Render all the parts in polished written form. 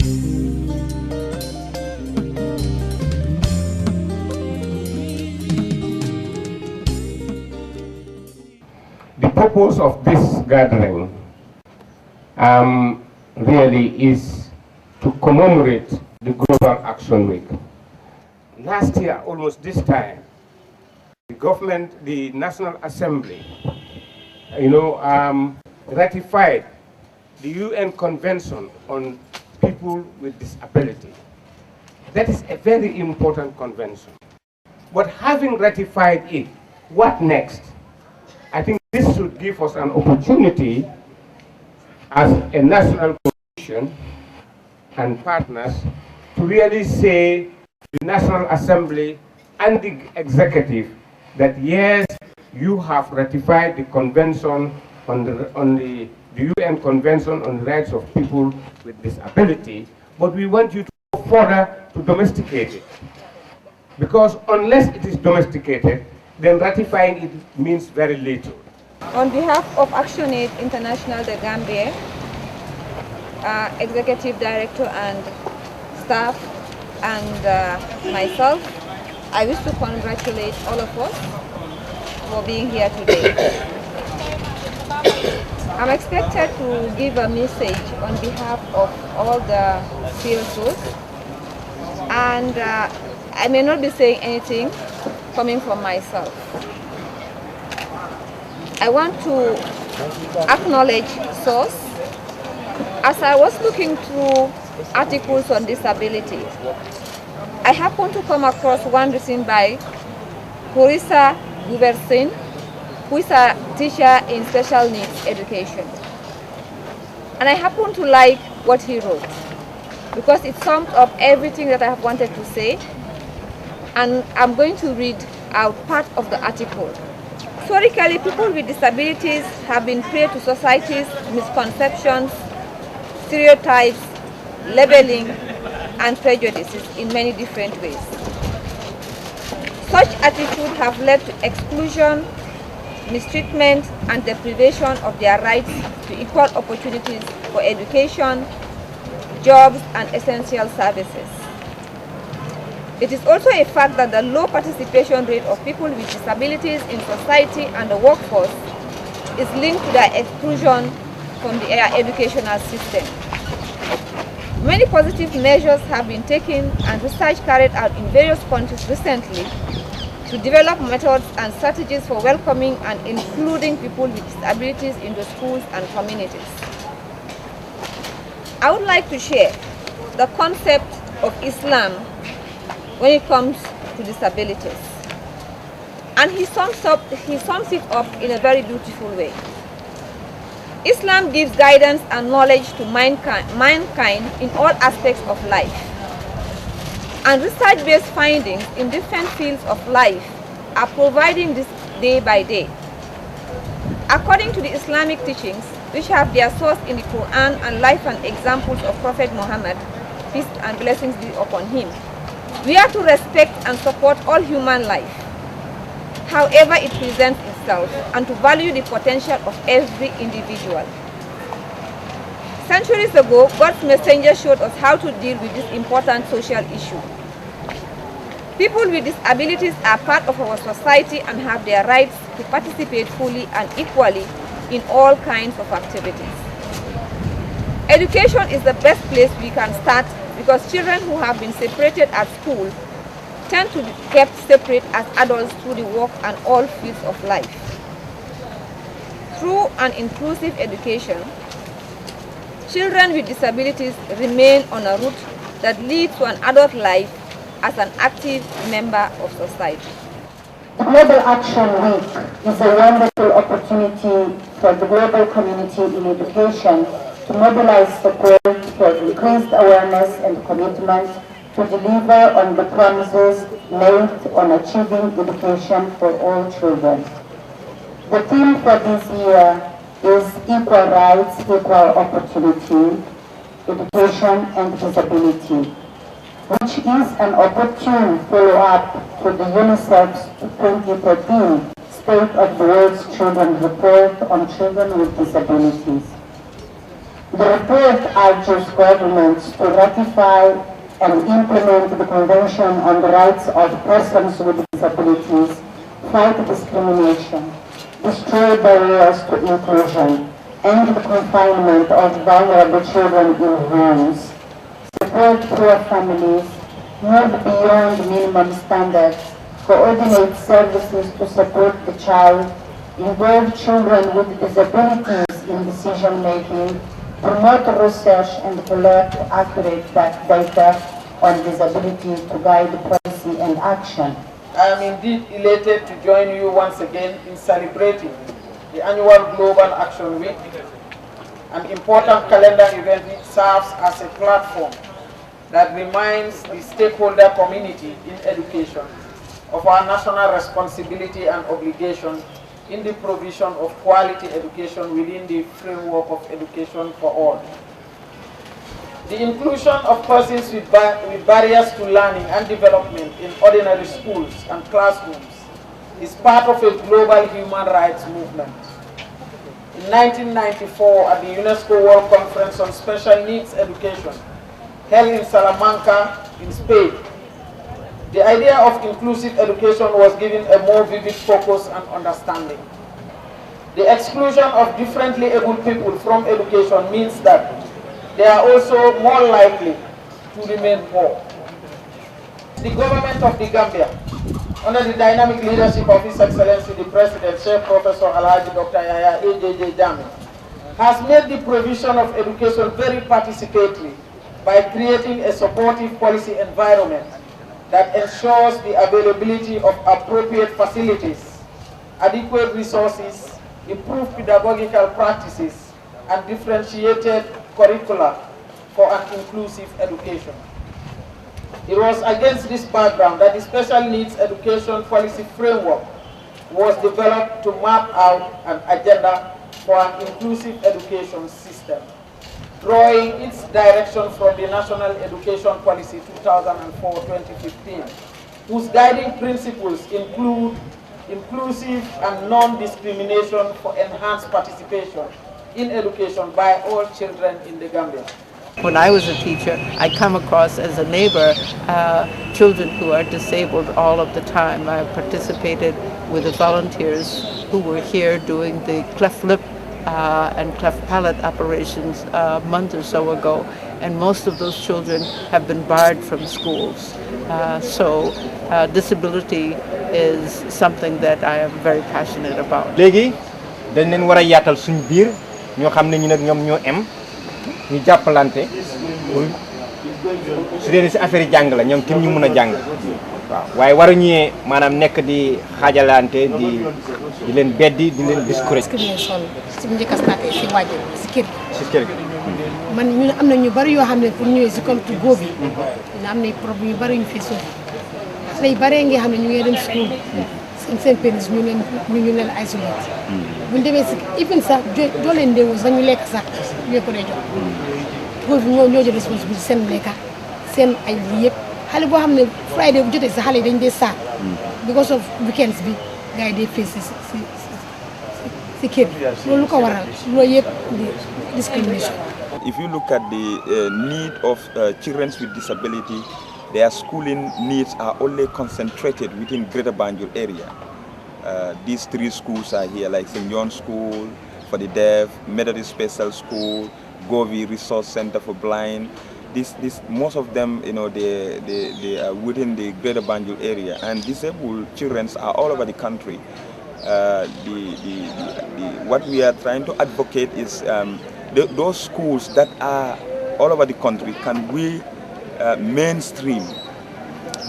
The purpose of this gathering really is to commemorate the Global Action Week. Last year, almost this time, the government, the National Assembly, ratified the UN Convention on People with Disability. That is a very important convention. But having ratified it, what next? I think this should give us an opportunity as a national coalition and partners to really say to the National Assembly and the executive that yes, you have ratified the convention on the UN Convention on the Rights of People with Disability, but we want you to go further to domesticate it. Because unless it is domesticated, then ratifying it means very little. On behalf of ActionAid International, the Gambia, Executive Director and staff, and myself, I wish to congratulate all of us for being here today. I'm expected to give a message on behalf of all the CSOs, and I may not be saying anything coming from myself. I want to acknowledge source. As I was looking through articles on disability, I happened to come across one written by Horissa Gubersin, who is a teacher in special needs education. And I happen to like what he wrote because it summed up everything that I have wanted to say. And I'm going to read out part of the article. Historically, people with disabilities have been prey to society's misconceptions, stereotypes, labeling, and prejudices in many different ways. Such attitudes have led to exclusion, mistreatment, and deprivation of their rights to equal opportunities for education, jobs, and essential services. It is also a fact that the low participation rate of people with disabilities in society and the workforce is linked to their exclusion from the educational system. Many positive measures have been taken and research carried out in various countries recently to develop methods and strategies for welcoming and including people with disabilities in the schools and communities. I would like to share the concept of Islam when it comes to disabilities. And he sums it up in a very beautiful way. Islam gives guidance and knowledge to mankind in all aspects of life. And research-based findings in different fields of life are providing this day by day. According to the Islamic teachings, which have their source in the Quran and life and examples of Prophet Muhammad, peace and blessings be upon him, we are to respect and support all human life, however it presents itself, and to value the potential of every individual. Centuries ago, God's messenger showed us how to deal with this important social issue. People with disabilities are part of our society and have their rights to participate fully and equally in all kinds of activities. Education is the best place we can start because children who have been separated at school tend to be kept separate as adults through the work and all fields of life. Through an inclusive education, children with disabilities remain on a route that leads to an adult life as an active member of society. The Global Action Week is a wonderful opportunity for the global community in education to mobilize support for increased awareness and commitment to deliver on the promises made on achieving education for all children. The theme for this year is Equal Rights, Equal Opportunity, Education and Disability, which is an opportune follow-up to the UNICEF's 2013 State of the World's Children Report on Children with Disabilities. The The report urges governments to ratify and implement the Convention on the Rights of Persons with Disabilities, fight discrimination, destroy barriers to inclusion, end the confinement of vulnerable children in homes, support poor families, move beyond minimum standards, coordinate services to support the child, involve children with disabilities in decision-making, promote research and collect accurate data on disability to guide policy and action. I am indeed elated to join you once again in celebrating the annual Global Action Week, an important calendar event which serves as a platform that reminds the stakeholder community in education of our national responsibility and obligation in the provision of quality education within the framework of education for all. The inclusion of persons with barriers to learning and development in ordinary schools and classrooms is part of a global human rights movement. In 1994, at the UNESCO World Conference on Special Needs Education, held in Salamanca, in Spain, the idea of inclusive education was given a more vivid focus and understanding. The exclusion of differently abled people from education means that they are also more likely to remain poor. The government of the Gambia, under the dynamic leadership of His Excellency the President, Chief Professor Alhaji Dr. Yahya AJJ Jammeh, has made the provision of education very participatory by creating a supportive policy environment that ensures the availability of appropriate facilities, adequate resources, improved pedagogical practices, and differentiated curricula for an inclusive education. It was against this background that the Special Needs Education Policy Framework was developed to map out an agenda for an inclusive education system, drawing its direction from the National Education Policy 2004-2015, whose guiding principles include inclusive and non-discrimination for enhanced participation in education by all children in the Gambia. When I was a teacher, I come across as a neighbor children who are disabled all of the time. I participated with the volunteers who were here doing the cleft lip and cleft palate operations a month or so ago, and most of those children have been barred from schools. So disability is something that I am very passionate about. Léegi dañ leen war a yaatal suñ biir ñoo xam ne ñu nag ñoom ñoo ñu jàppalante su dee si affaire yi jàng la ñoom tim ñu mun a jàng waaw waaye waruñu maanaam nekk di xaajalante di leen beddi di leen discourage. discrimination si bu njëkk a starté si waajur si kër gi. man ñu ne am na ñu bari yoo xam ne pour ñëwee si comme tu góob yi ñu am na problème yu bari yu fi suuf xale yu bari nga xam ne ñu ngi dem school seen pénis ñu leen isolé bu ñu demee si even sax joo leen déwoo sax ñu lekk sax ñu ko dee jox góor bi ñoo jël responsabilité seen lekka seen ay lii yëpp xale boo xam ne Friday bu jotee sax xale yi dañ dee saar because of weekends bi gars yi dee fee si kër loolu lu ko waral loolu yëpp di discrimination. If you look at the need of children with disability, their schooling needs are only concentrated within Greater Banjul area. These three schools are here, like St. John's School for the Deaf, Methodist Special School, Govi Resource Center for Blind. Most of them, you know, they are within the Greater Banjul area, and disabled children are all over the country. What we are trying to advocate is those schools that are all over the country, can we mainstream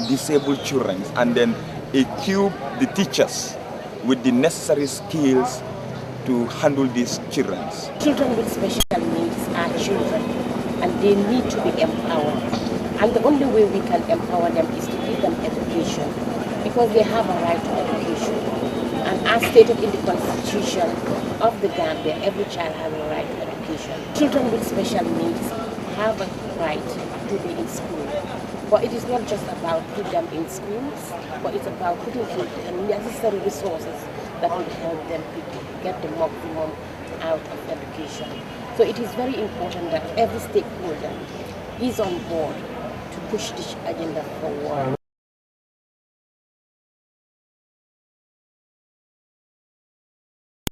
disabled children and then equip the teachers with the necessary skills to handle these children. Children with special needs are children and they need to be empowered. And the only way we can empower them is to give them education because they have a right to education. And as stated in the Constitution of the Gambia, every child has a right to education. Children with special needs have a right to be in school. But it is not just about putting them in schools, but it's about putting the necessary resources that will help them get the maximum out of education. So it is very important that every stakeholder is on board to push this agenda forward.